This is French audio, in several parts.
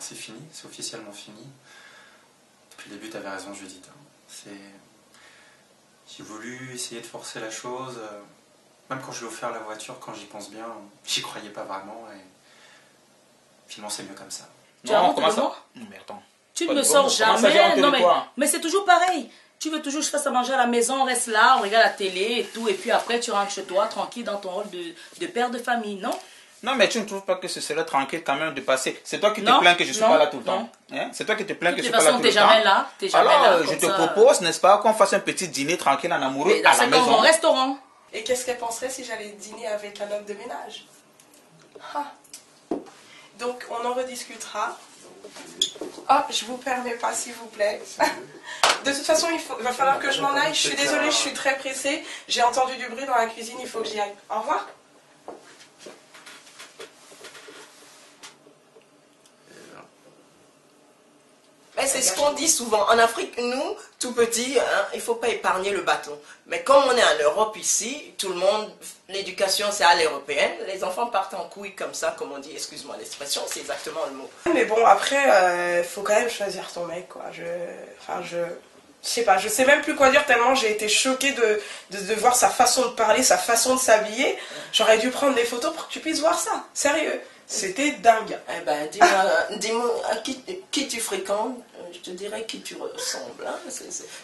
c'est fini, c'est officiellement fini. Depuis le début, tu avais raison, Judith. J'ai voulu essayer de forcer la chose. Même quand je lui ai offert la voiture, quand j'y pense bien, j'y croyais pas vraiment. Et finalement, c'est mieux comme ça. Non, comment ça? Mais attends. Tu ne me sors jamais. Non, mais c'est toujours pareil. Tu veux toujours que je fasse à manger à la maison, on reste là, on regarde la télé et tout. Et puis après, tu rentres chez toi, tranquille, dans ton rôle de père de famille, non? Non, mais tu ne trouves pas que ce serait tranquille quand même de passer? C'est toi qui te plains que je ne suis pas là tout le temps. Hein? C'est toi qui te plains que je ne suis pas là tout le temps. De toute façon, alors, je te propose, n'est-ce pas, qu'on fasse un petit dîner tranquille en amoureux à la maison. Dans un restaurant. Et qu'est-ce qu'elle penserait si j'allais dîner avec un homme de ménage? Donc, on en rediscutera. Oh, je vous permets pas, s'il vous plaît. De toute façon, il va falloir que je m'en aille. Je suis désolée, je suis très pressée. J'ai entendu du bruit dans la cuisine, il faut que j'y aille. Au revoir. C'est ce qu'on dit souvent. En Afrique, nous, tout petit, hein, il ne faut pas épargner le bâton. Mais comme on est en Europe ici, tout le monde, l'éducation c'est à l'européenne. Les enfants partent en couille comme ça, comme on dit, excuse-moi l'expression, c'est exactement le mot. Mais bon, après, faut quand même choisir ton mec, quoi. Je sais pas, je sais même plus quoi dire tellement j'ai été choquée de voir sa façon de parler, sa façon de s'habiller. J'aurais dû prendre des photos pour que tu puisses voir ça. Sérieux. C'était dingue. Eh ben, dis-moi à qui tu fréquentes, je te dirai qui tu ressembles. Hein?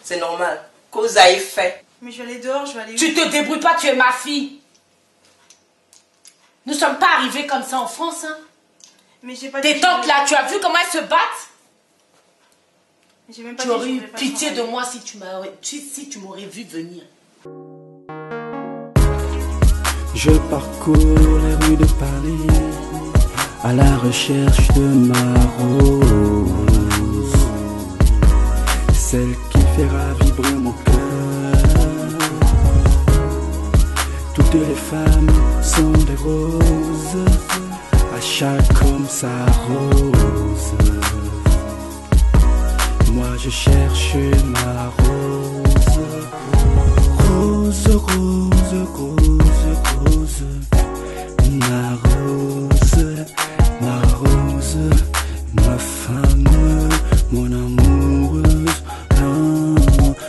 C'est normal. Cause à effet. Mais je vais aller dehors, je vais aller... Tu te débrouilles pas, tu es ma fille. Nous sommes pas arrivés comme ça en France. Hein? Mais j'ai pas tes tantes là, tu as vu comment elles se battent? J'ai même pas tu aurais eu pitié de moi si tu m'aurais vu venir. Je parcours les rues de Paris à la recherche de ma rose, celle qui fera vibrer mon cœur. Toutes les femmes sont des roses, à chacun sa rose. Moi je cherche ma rose, rose, rose, rose, rose, ma rose, ma rose, ma femme, mon amoureuse,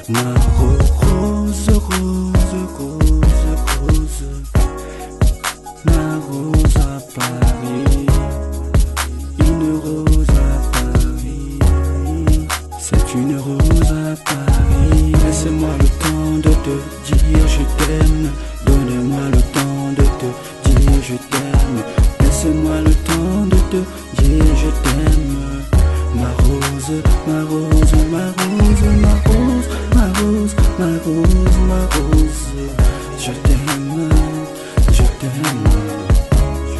ma rose, rose, rose, rose, ma rose à Paris, une rose à Paris, c'est une rose à Paris. Laisse-moi le temps de te dire je t'aime, donne-moi le temps de te dire je t'aime. Laisse-moi le temps de te dire je t'aime. Ma rose, ma rose, ma rose, ma rose, ma rose, ma rose, ma rose. Je t'aime, je t'aime.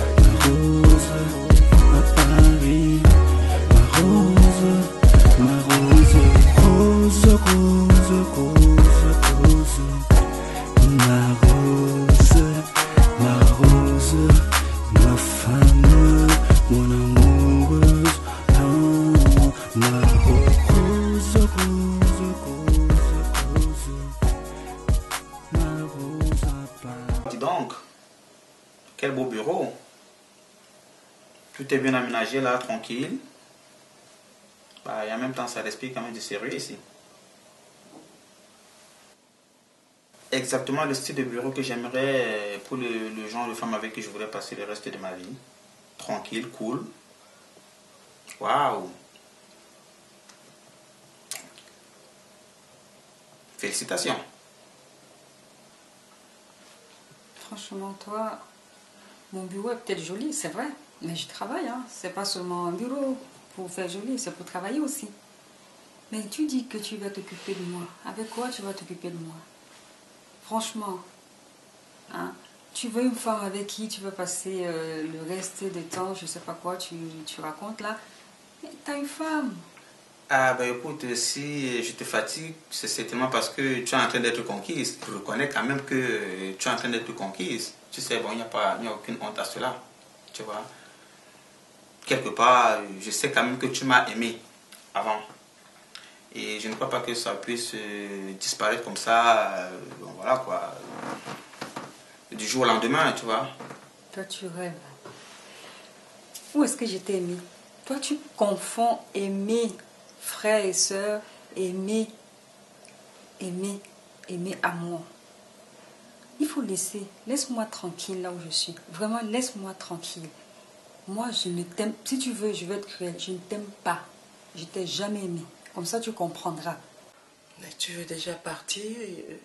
Ma rose à Paris, ma rose, rose, rose, rose, rose. Ma rose, ma rose, ma femme, mon amoureuse, ma rose, rose, rose, rose, ma rose à Paris. Dis donc, quel beau bureau. Tout est bien aménagé là, tranquille. Bah, et en même temps, ça respire quand même du sérieux ici. Exactement le style de bureau que j'aimerais pour le genre de femme avec qui je voudrais passer le reste de ma vie. Tranquille, cool. Waouh! Félicitations. Franchement, toi, mon bureau est peut-être joli, c'est vrai. Mais je travaille, hein. C'est pas seulement un bureau pour faire joli, c'est pour travailler aussi. Mais tu dis que tu vas t'occuper de moi. Avec quoi tu vas t'occuper de moi? Franchement, hein, tu veux une femme avec qui tu vas passer le reste des temps, je sais pas quoi, tu racontes là. Mais t'as une femme. Ah ben écoute, si je te fatigue, c'est certainement parce que tu es en train d'être conquise. Je reconnais quand même que tu es en train d'être conquise. Tu sais, bon, il n'y a aucune honte à cela. Tu vois. Quelque part, je sais quand même que tu m'as aimé avant. Et je ne crois pas que ça puisse disparaître comme ça, voilà quoi, du jour au lendemain, tu vois. Toi, tu rêves. Où est-ce que je t'ai aimé? Toi, tu confonds aimer frères et sœurs, aimer amour. Il faut laisser. Laisse-moi tranquille là où je suis. Vraiment, laisse-moi tranquille. Moi, je ne t'aime. Si tu veux, je veux être cruelle. Je ne t'aime pas. Je t'ai jamais aimé. Comme ça, tu comprendras. Mais tu veux déjà partir?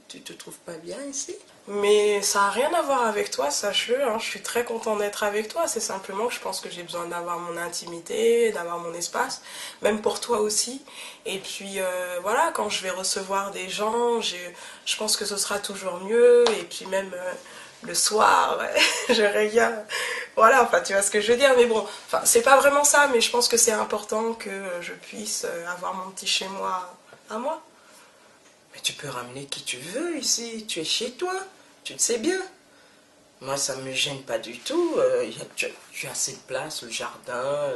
Tu te trouves pas bien ici? Mais ça n'a rien à voir avec toi, sache-le. Hein. Je suis très contente d'être avec toi. C'est simplement que je pense que j'ai besoin d'avoir mon intimité, d'avoir mon espace. Même pour toi aussi. Et puis voilà, quand je vais recevoir des gens, je pense que ce sera toujours mieux. Et puis même le soir, je regarde. Voilà, enfin tu vois ce que je veux dire. Mais bon, enfin, c'est pas vraiment ça. Mais je pense que c'est important que je puisse avoir mon petit chez moi à moi. Mais tu peux ramener qui tu veux ici, tu es chez toi, tu le sais bien. Moi, ça ne me gêne pas du tout. Tu as assez de place, le jardin,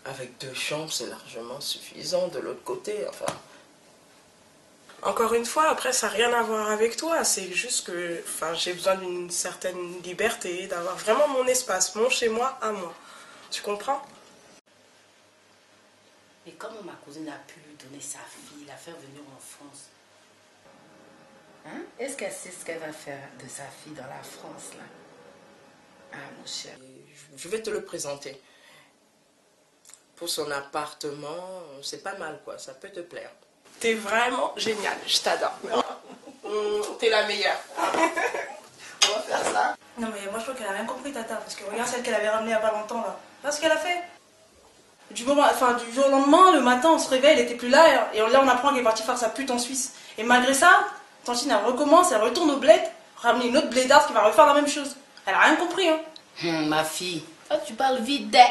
avec 2 chambres, c'est largement suffisant de l'autre côté. Enfin. Encore une fois, après, ça n'a rien à voir avec toi. C'est juste que j'ai besoin d'une certaine liberté, d'avoir vraiment mon espace, mon chez moi à moi. Tu comprends? Et comment ma cousine a pu lui donner sa fille, la faire venir en France? Hein? Est-ce qu'elle sait ce qu'elle va faire de sa fille dans la France, là? Ah, mon cher. Je vais te le présenter. Pour son appartement, c'est pas mal, quoi. Ça peut te plaire. T'es vraiment géniale, je t'adore. T'es la meilleure. On va faire ça. Non, mais moi, je crois qu'elle a rien compris, Tata. Parce que regarde celle qu'elle avait ramenée il n'y a pas longtemps, là. Regarde ce qu'elle a fait. Du jour au lendemain, le matin, on se réveille, elle était plus là, et là on apprend qu'elle est partie faire sa pute en Suisse. Et malgré ça, Tantine elle recommence, elle retourne au bled, ramener une autre blédarde qui va refaire la même chose. Elle a rien compris, hein. Ma fille, tu parles vite d'elle.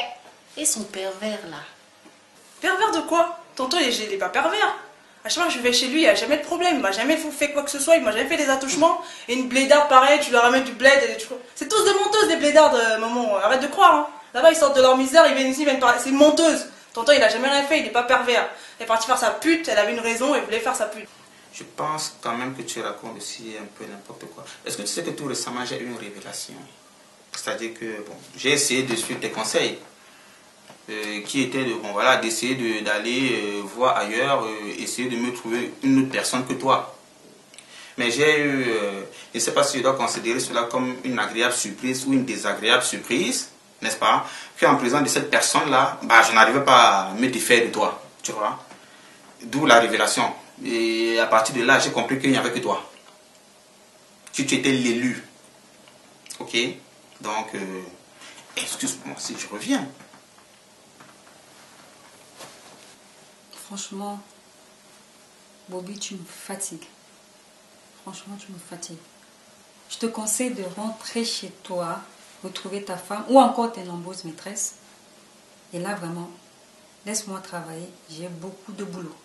Et son pervers là. Pervers de quoi? Tonton il est pas pervers. À chaque fois que je vais chez lui, il n'y a jamais de problème, il m'a jamais fait quoi que ce soit, il m'a jamais fait des attouchements. Et une blédarde pareil, tu leur ramènes du bled, c'est tous des monteuses des blédardes, maman, arrête de croire, hein. Là-bas, ils sortent de leur misère, ils viennent ici, ils viennent parler. C'est une menteuse. Tonton, il a jamais rien fait, il n'est pas pervers. Elle est partie faire sa pute, elle avait une raison, elle voulait faire sa pute. Je pense quand même que tu racontes aussi un peu n'importe quoi. Est-ce que tu sais que tout récemment, j'ai eu une révélation? C'est-à-dire que, bon, j'ai essayé de suivre tes conseils, qui étaient d'essayer d'aller voir ailleurs, essayer de me trouver une autre personne que toi. Mais j'ai eu, je ne sais pas si je dois considérer cela comme une agréable surprise ou une désagréable surprise, n'est-ce pas? Qu'en présence de cette personne-là, je n'arrivais pas à me défaire de toi, tu vois. D'où la révélation. Et à partir de là, j'ai compris qu'il n'y avait que toi. Tu étais l'élu. Ok? Donc, excuse-moi si je reviens. Franchement, Bobby, tu me fatigues. Franchement, tu me fatigues. Je te conseille de rentrer chez toi, retrouver ta femme ou encore tes nombreuses maîtresses. Et là, vraiment, laisse-moi travailler. J'ai beaucoup de boulot.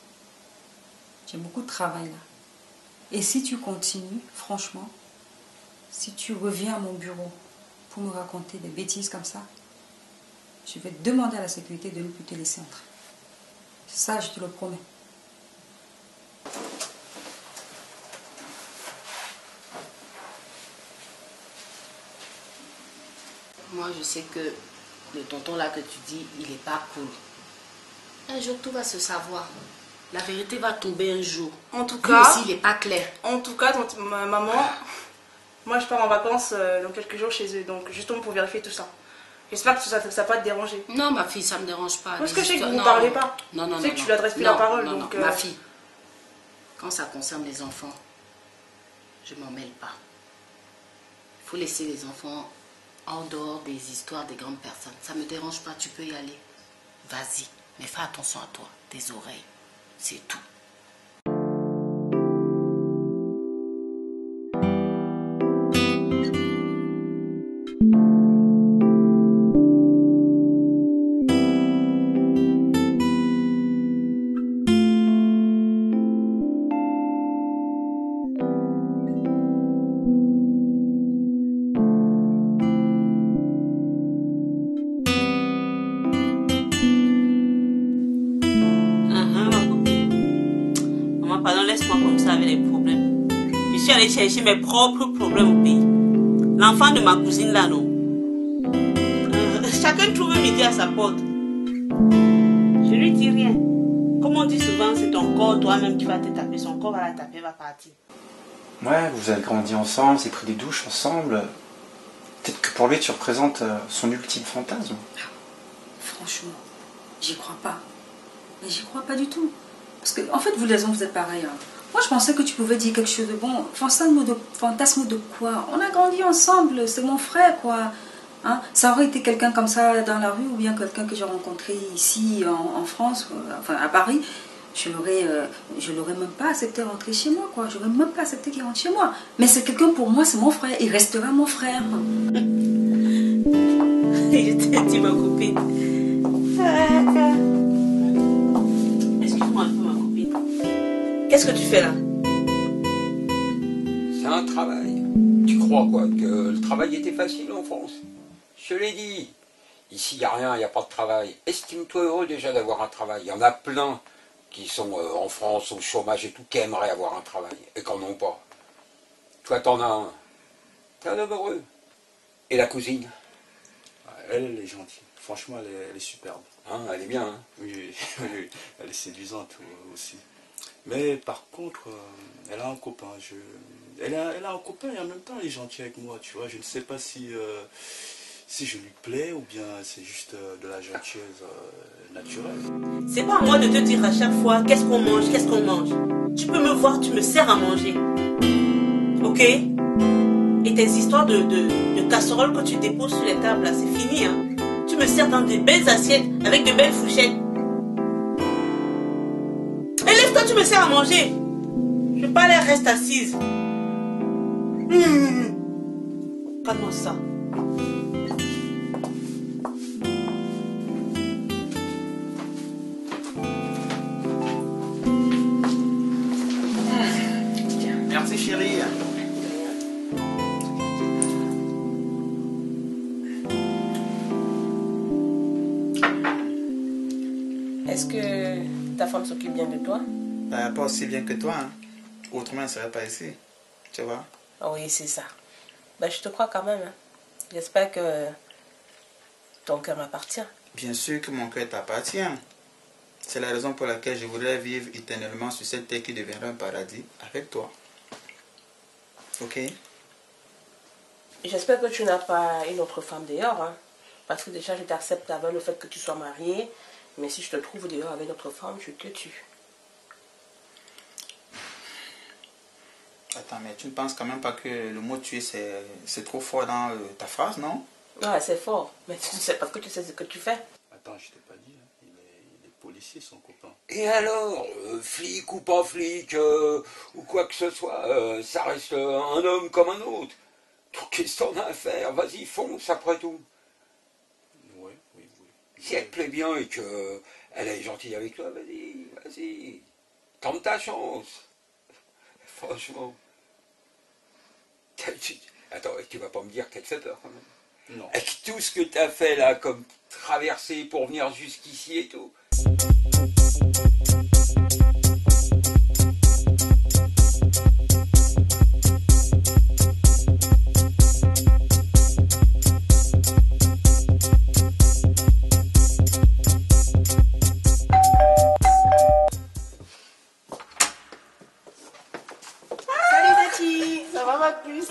J'ai beaucoup de travail là. Et si tu continues, franchement, si tu reviens à mon bureau pour me raconter des bêtises comme ça, je vais demander à la sécurité de ne plus te laisser entrer. Ça, je te le promets. Moi, je sais que le tonton là que tu dis, il n'est pas cool. Un jour, tout va se savoir. La vérité va tomber un jour. En tout Lui cas, aussi, il n'est pas clair. En tout cas, maman, moi je pars en vacances dans quelques jours chez eux, donc justement pour vérifier tout ça. J'espère que ça ne va pas te déranger. Non, ma fille, ça ne me dérange pas. Parce que je sais que vous ne parlez pas. Non, non, je sais non. que tu lui adresses plus la parole. Non, donc, ma fille, quand ça concerne les enfants, je ne m'en mêle pas. Il faut laisser les enfants en dehors des histoires des grandes personnes. Ça ne me dérange pas, tu peux y aller. Vas-y, mais fais attention à toi, tes oreilles. C'est tout. Chercher mes propres problèmes au pays. L'enfant de ma cousine là, non. Chaque quelqu'un trouve midi à sa porte, je lui dis rien. Comme on dit souvent, c'est ton corps, toi-même qui vas te taper. Son corps va la taper, va partir. Ouais, vous avez grandi ensemble, vous avez pris des douches ensemble. Peut-être que pour lui, tu représentes son ultime fantasme. Franchement, j'y crois pas. Mais j'y crois pas du tout. Parce que, en fait, vous les hommes, vous êtes pareils. Hein. Moi, je pensais que tu pouvais dire quelque chose de bon. Fantasme de quoi? On a grandi ensemble, c'est mon frère, quoi. Hein? Ça aurait été quelqu'un comme ça dans la rue ou bien quelqu'un que j'ai rencontré ici en France, enfin à Paris. Je l'aurais même pas accepté rentrer chez moi, quoi. J'aurais même pas accepté qu'il rentre chez moi. Mais c'est quelqu'un pour moi, c'est mon frère. Il restera mon frère. Je t'ai dit, ma copine. Excuse-moi un peu, ma copine. Qu'est-ce que tu fais là? C'est un travail. Tu crois quoi? Que le travail était facile en France? Je te l'ai dit. Ici, il n'y a rien, il n'y a pas de travail. Estime-toi heureux déjà d'avoir un travail. Il y en a plein qui sont en France au chômage et tout, qui aimeraient avoir un travail et qui n'en ont pas. Toi, t'en as un. T'es un homme heureux. Et la cousine? Elle est gentille. Franchement, elle est superbe. Hein, elle est bien, hein? Oui, elle est séduisante aussi. Mais par contre, elle a un copain. Elle a un copain et en même temps, elle est gentille avec moi, tu vois. Je ne sais pas si je lui plais ou bien c'est juste de la gentillesse naturelle. C'est pas à moi de te dire à chaque fois qu'est-ce qu'on mange, qu'est-ce qu'on mange. Tu peux me voir, tu me sers à manger. Ok? Et tes histoires de casseroles que tu déposes sur les tables, là, c'est fini, hein? Tu me sers dans de belles assiettes, avec de belles fourchettes. Et lève-toi, tu me sers à manger. Je veux pas aller reste assise. Calme-moi ça. Merci chérie. Est-ce que ta femme s'occupe bien de toi? Pas aussi bien que toi. Hein. Autrement, elle ne serait pas ici. Tu vois? Oh oui, c'est ça. Je te crois quand même. Hein. J'espère que ton cœur m'appartient. Bien sûr que mon cœur t'appartient. C'est la raison pour laquelle je voudrais vivre éternellement sur cette terre qui deviendra un paradis avec toi. Ok? J'espère que tu n'as pas une autre femme dehors. Hein. Parce que déjà, je t'accepte avec le fait que tu sois mariée. Mais si je te trouve dehors avec une autre femme, je te tue. Attends, mais tu ne penses quand même pas que le mot tuer, c'est trop fort dans ta phrase, non? Ouais, c'est fort. Mais c'est parce que tu sais ce que tu fais. Attends, je t'ai pas dit. Hein. Il est policier, son copain. Et alors, flic ou pas flic, ou quoi que ce soit, ça reste un homme comme un autre. Donc qu'est-ce que t'en as à faire? Vas-y, fonce après tout. Oui. Si elle te plaît bien et que elle est gentille avec toi, vas-y. Tente ta chance. Franchement. Attends, tu vas pas me dire qu'elle te fait peur quand même? Non. Avec tout ce que t'as fait là, comme traverser pour venir jusqu'ici et tout.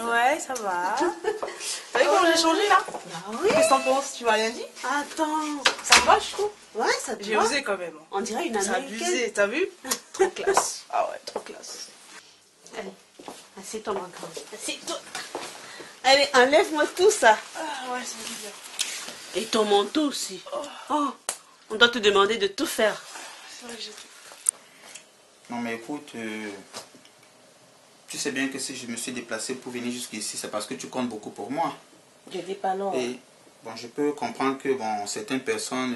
Ouais, ça va. T'as vu comment j'ai changé là? Ah oui. Qu'est-ce que t'en penses? Tu m'as rien dit? Attends. Ça me va, je trouve. Ouais, ça te J'ai va. osé quand même. On dirait une C'est américaine. abusé, t'as vu? Trop classe. Ah ouais, trop classe. Allez, assieds-toi, ma grande. Assieds-toi. Allez, enlève-moi tout ça. Ah ouais, ça me dit bien. Et ton manteau aussi. Oh, on doit te demander de tout faire. C'est vrai que j'ai tout. Non, mais écoute, tu sais bien que si je me suis déplacé pour venir jusqu'ici, c'est parce que tu comptes beaucoup pour moi. Je dis pas non. Et bon, je peux comprendre que bon, certaines personnes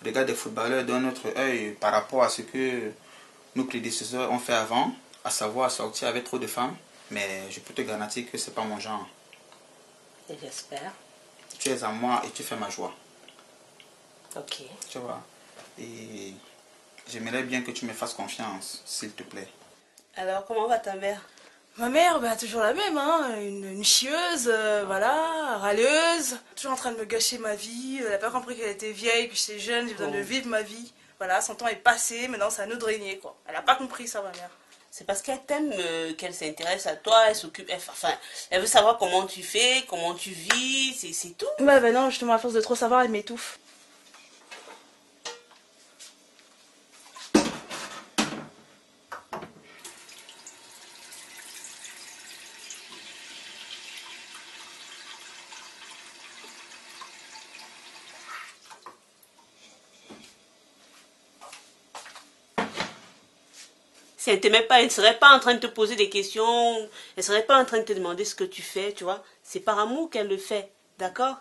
regardent des footballeurs d'un autre œil par rapport à ce que nos prédécesseurs ont fait avant, à savoir sortir avec trop de femmes. Mais je peux te garantir que c'est pas mon genre. Et j'espère. Tu es à moi et tu fais ma joie. Ok. Tu vois. Et j'aimerais bien que tu me fasses confiance, s'il te plaît. Alors, comment va ta mère? Ma mère, bah, toujours la même, hein, une chieuse, voilà, râleuse, toujours en train de me gâcher ma vie. Elle n'a pas compris qu'elle était vieille, que j'étais jeune, j'ai besoin de vivre ma vie. Voilà, son temps est passé, maintenant c'est à nous de régner, quoi. Elle n'a pas compris ça, ma mère. C'est parce qu'elle t'aime qu'elle s'intéresse à toi, elle s'occupe, enfin, elle veut savoir comment tu fais, comment tu vis, c'est tout. Ouais, bah non, justement, à force de trop savoir, elle m'étouffe. Si elle t'aimait pas, elle ne serait pas en train de te poser des questions, elle ne serait pas en train de te demander ce que tu fais, tu vois. C'est par amour qu'elle le fait, d'accord?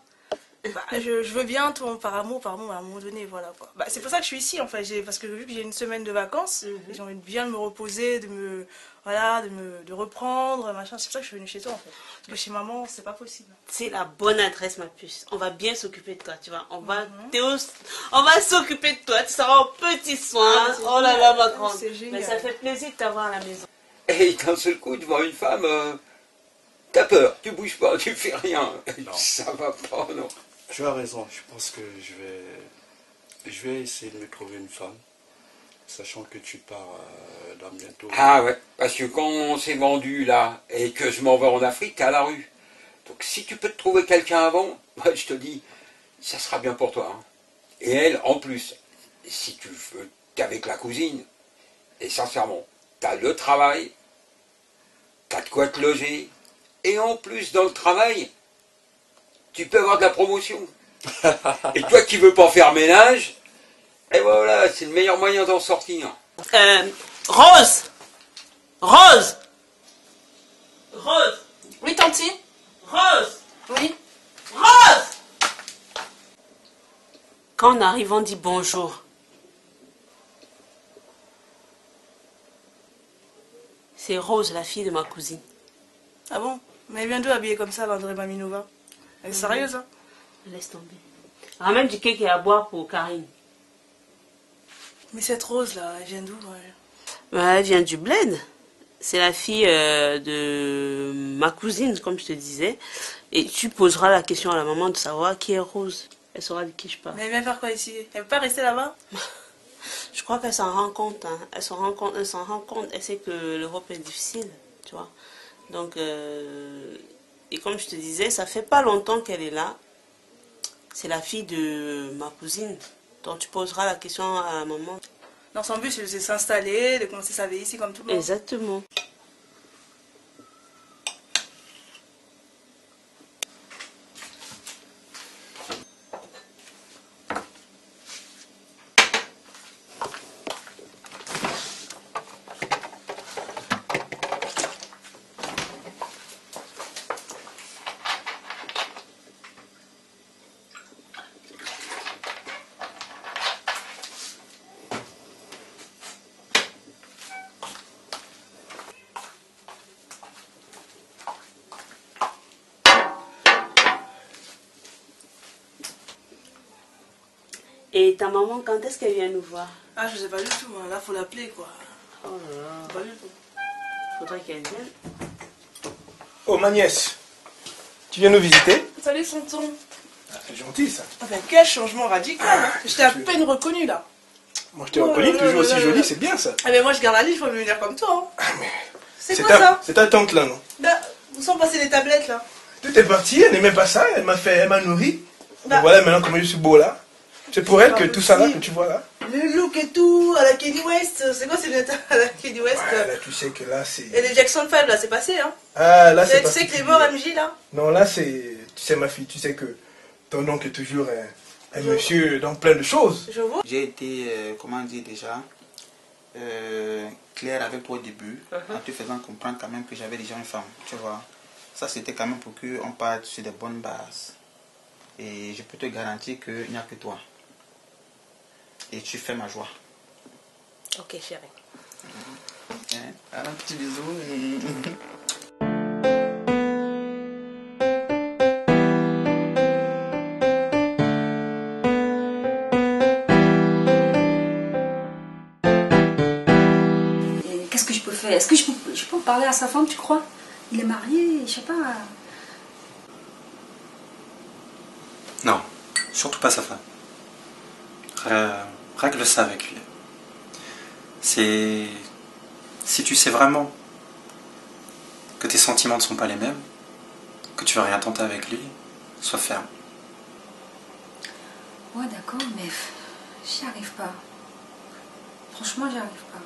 Bah, je veux bien, toi, par amour, à un moment donné, voilà quoi. Bah, c'est pour ça que je suis ici en fait, parce que vu que j'ai une semaine de vacances, j'ai envie de bien me reposer, de reprendre, machin. C'est pour ça que je suis venue chez toi en fait. Parce que chez maman, c'est pas possible. C'est la bonne adresse, ma puce. On va bien s'occuper de toi, tu vois. On va s'occuper de toi, tu seras en petits soins. Oh là là, ma grande. Mais ça fait plaisir de t'avoir à la maison. Et d'un seul coup, devant une femme, t'as peur, tu bouges pas, tu fais rien. Non. Ça va pas, non. Tu as raison, je pense que je vais essayer de me trouver une femme, sachant que tu pars dans bientôt. Ah ouais, parce que quand on s'est vendu là, et que je m'en vais en Afrique, t'es à la rue. Donc si tu peux te trouver quelqu'un avant, moi, je te dis, ça sera bien pour toi. Hein. Et elle, en plus, si tu veux, t'es avec la cousine, et sincèrement, t'as le travail, t'as de quoi te loger, et en plus dans le travail, tu peux avoir de la promotion. Et toi qui veux pas faire ménage, et voilà, c'est le meilleur moyen d'en sortir. Rose! Oui, tanti? Rose! Oui? Rose! Quand on arrive, on dit bonjour. C'est Rose, la fille de ma cousine. Ah bon? Mais elle vient d'où habillée comme ça, l'André Maminova? Elle est sérieuse, hein? Laisse tomber. Ramène du cake et à boire pour Karine. Mais cette Rose là, elle vient d'où? Elle vient du bled. C'est la fille de ma cousine, comme je te disais. Et tu poseras la question à la maman de savoir qui est Rose. Elle saura de qui je parle. Mais elle vient faire quoi ici? Elle veut pas rester là-bas? Je crois qu'elle s'en rend compte. Hein. Elle s'en rend compte. Elle sait que l'Europe est difficile, tu vois. Donc, et comme je te disais, ça fait pas longtemps qu'elle est là. C'est la fille de ma cousine. Donc tu poseras la question à la maman. Non, son but, c'est de s'installer, de commencer sa vie ici comme tout le monde. Exactement. Et ta maman, quand est-ce qu'elle vient nous voir? Ah, je sais pas du tout. Hein. Là, faut l'appeler, quoi. Oh là là. Pas du tout. Faudrait qu'elle vienne. Oh, ma nièce, tu viens nous visiter? Salut, Santon. Ah, c'est gentil, ça. Ah ben, quel changement radical. Hein. Je t'ai à peine reconnu, là. Moi, je t'ai reconnu, toujours aussi jolie, c'est bien, ça. Ah ben, moi, je garde la ligne, il faut venir comme toi. Hein. Ah, mais... C'est quoi ça? C'est ta tante, là, non? Bah, où sont passées les tablettes, là? Tout est parti, elle n'aimait pas ça, elle m'a nourri. Bah. Et voilà maintenant comment je suis beau, là. C'est pour elle que tout ça, là, que tu vois, là. Le look et tout, à la Kanye West, c'est quoi ces lunettes à la Kanye West? Ouais, là, tu sais que là, c'est... Et les Jackson 5, là, c'est passé, hein? Ah, là, c'est passé. Tu sais que les morts MJ, là? Non, là, c'est... Tu sais, ma fille, tu sais que ton oncle est toujours un monsieur dans plein de choses. Je vois. J'ai été, comment dire déjà, clair avec toi au début, en te faisant comprendre quand même que j'avais déjà une femme, tu vois. Ça, c'était quand même pour qu'on parte sur des bonnes bases. Et je peux te garantir qu'il n'y a que toi. Et tu fais ma joie. Ok, chérie. Un petit bisou. Qu'est-ce que je peux faire? Est-ce que je peux en parler à sa femme, tu crois? Il est marié, je sais pas. Non, surtout pas sa femme. Règle ça avec lui. Si tu sais vraiment que tes sentiments ne sont pas les mêmes, que tu veux rien tenter avec lui, sois ferme. Ouais, d'accord, mais j'y arrive pas. Franchement, j'y arrive pas.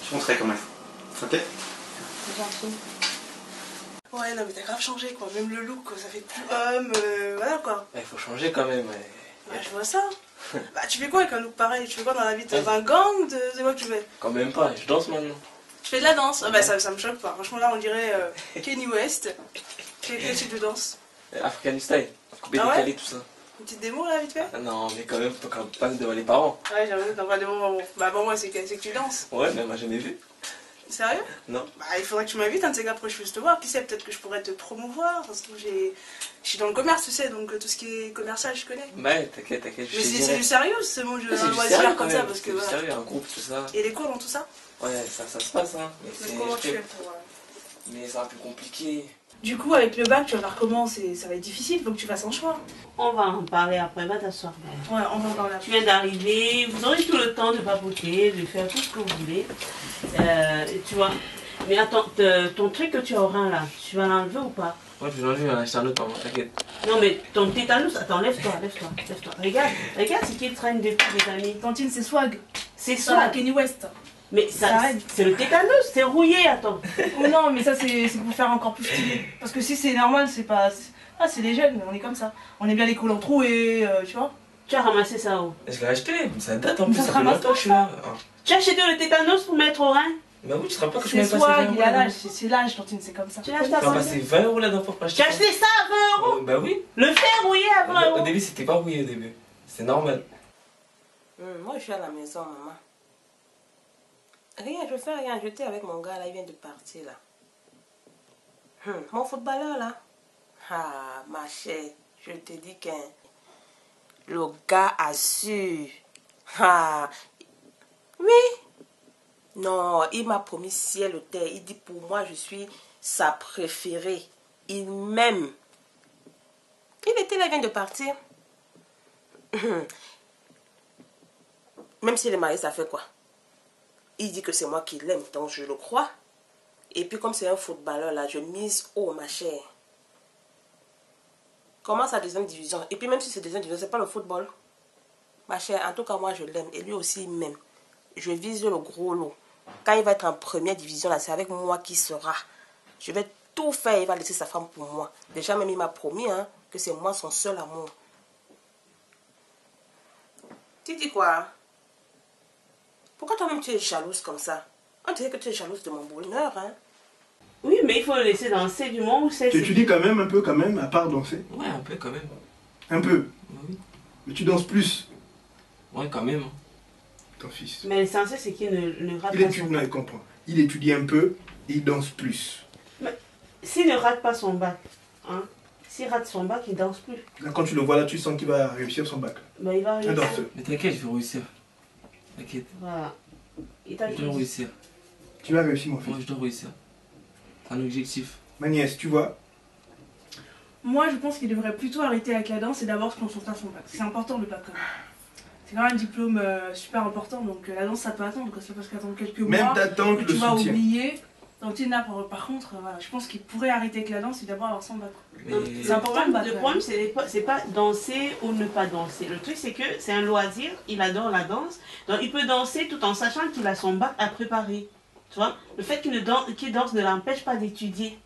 Je te montrerai comment il faut. Ok? Gentil. Ouais, non, mais t'as grave changé, quoi. Même le look, quoi, ça fait plus homme, voilà, quoi. Il faut changer quand même. Ouais, je vois ça. Bah, tu fais quoi avec un look pareil? Tu fais quoi dans la vie? T'es dans un gang? De quoi que tu fais? Quand même pas, je danse maintenant. Tu fais de la danse? Ah, bah, ça me choque pas. Franchement, là, on dirait Kanye West. Quel type de danse? African style, coupé Ah ouais? décalé, tout ça. Une petite démo, là, vite fait? Ah non, mais quand même, faut quand même pas devant les parents. Ouais, j'avoue, t'en pas des moments. Bah, bon, moi, c'est que tu danses. Ouais, mais elle m'a jamais vu. Sérieux? Non. Bah, il faudrait que tu m'invites, un de ces gars, pour que je puisse te voir. Qui sait, peut-être que je pourrais te promouvoir. Parce que je suis dans le commerce, tu sais, donc tout ce qui est commercial, je connais. Ouais, t'inquiète, Mais c'est du sérieux, ce monde, je c'est du loisir sérieux comme quand ça, même, parce que c'est du voilà. sérieux, un groupe, tout ça. Et les cours dans tout ça? Ouais, ça se passe, hein. Mais comment tu fais pour... Mais ça va plus compliqué. Du coup, avec le bac, tu vas voir comment ça va être difficile, faut que tu fasses un choix. On va en parler après, va t'asseoir. Ouais, on va en parler après. Tu viens d'arriver, vous aurez tout le temps de papoter, de faire tout ce que vous voulez. Tu vois. Mais attends, ton truc que tu auras là, tu vas l'enlever ou pas? Ouais, je vais l'enlever, j'en ai acheté un autre, maman, t'inquiète. Non mais ton tétanus, attends, lève-toi. Regarde ce qu'il traîne depuis des années. Tantine, c'est swag. C'est swag. Kanye West. Mais ça c'est le tétanus, c'est rouillé, attends. Oh non, mais ça c'est pour faire encore plus stylé. Parce que si c'est normal, c'est pas... Ah, c'est les jeunes, on est comme ça. On est bien les collants troués, tu vois. Tu as ramassé ça où? Je l'ai acheté, ça date en plus, Ça ça se fait ramasse longtemps que je suis là. Tu as acheté le tétanus pour mettre au rein? Bah oui, tu te rappelles que je C'est m'avais passé swag, 20 il y a €. l'âge, c'est l'âge, Tantine, c'est comme ça. Tu as acheté Tu à m'as passé 20 € là-dedans pour acheter. Tu as acheté ça à 20 €? Bah oui. Le fer rouillé à 20 Au €. début, c'était pas rouillé au début. C'est normal. Moi, je suis à la maison, maman. Rien, je fais rien. J'étais avec mon gars, là, il vient de partir, là. Mon footballeur, là. Ah, ma chère, je te dis que le gars assure. Ah, oui. Non, il m'a promis ciel ou terre. Il dit pour moi, je suis sa préférée. Il m'aime. Il était là, il vient de partir. Même s'il est marié, ça fait quoi? Il dit que c'est moi qui l'aime, donc je le crois. Et puis comme c'est un footballeur, là, je mise haut, ma chère. Commence à deuxième division. Et puis même si c'est deuxième division, c'est pas le football. Ma chère, en tout cas, moi, je l'aime. Et lui aussi, il m'aime. Je vise le gros lot. Quand il va être en première division, là, c'est avec moi qu'il sera. Je vais tout faire. Il va laisser sa femme pour moi. Déjà, même, il m'a promis hein, que c'est moi son seul amour. Tu dis quoi? Pourquoi toi-même tu es jalouse comme ça? On dirait que tu es jalouse de mon bonheur, hein? Oui, mais il faut le laisser danser du moment où c'est... Tu étudies quand même un peu, à part danser? Ouais, un peu quand même. Un peu? Oui. Mais tu danses plus? Ouais, quand même. Ton fils. Mais l'essentiel, c'est qu'il ne rate Il pas étudie, son non, bac. il comprend. Il étudie un peu, il danse plus. Mais s'il ne rate pas son bac, hein, s'il rate son bac, il danse plus. Là, quand tu le vois là, tu sens qu'il va réussir son bac. Ben, il va réussir. Mais t'inquiète, je vais réussir. T'inquiète. Voilà. Il t'a Je dois réussir. Tu vas réussir, mon fils. Moi, je dois réussir. C'est un objectif. Ma nièce, tu vois? Moi, je pense qu'il devrait plutôt arrêter avec la danse et d'abord se concentrer à son bac. C'est important le bac quand même. C'est quand même un diplôme super important, donc la danse ça peut attendre, quoi. Ça peut attendre quelques mois. Même t'attends que tu le vas soutien. oublier. Donc Tina, par contre, voilà, je pense qu'il pourrait arrêter avec la danse et d'abord avoir son bac. Mais... C'est important le bac. Le problème, c'est pas danser ou ne pas danser. Le truc, c'est que c'est un loisir, il adore la danse, donc il peut danser tout en sachant qu'il a son bac à préparer. Tu vois, le fait qu'il danse ne l'empêche pas d'étudier.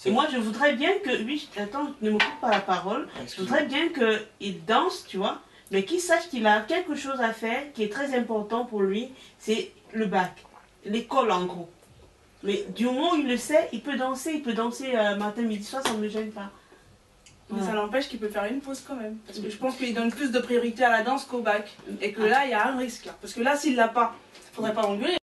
Et moi, je voudrais bien que, lui, attends, ne me coupe pas la parole, je voudrais bien qu'il danse, tu vois, mais qu'il sache qu'il a quelque chose à faire qui est très important pour lui, c'est le bac, l'école en gros. Mais du moment où il le sait, il peut danser matin, midi, soir, ça ne me gêne pas. Mais ça n'empêche qu'il peut faire une pause quand même. Parce que je pense qu'il donne plus de priorité à la danse qu'au bac. Et que là, il y a un risque. Parce que là, s'il l'a pas, il ne faudrait pas l'engueuler.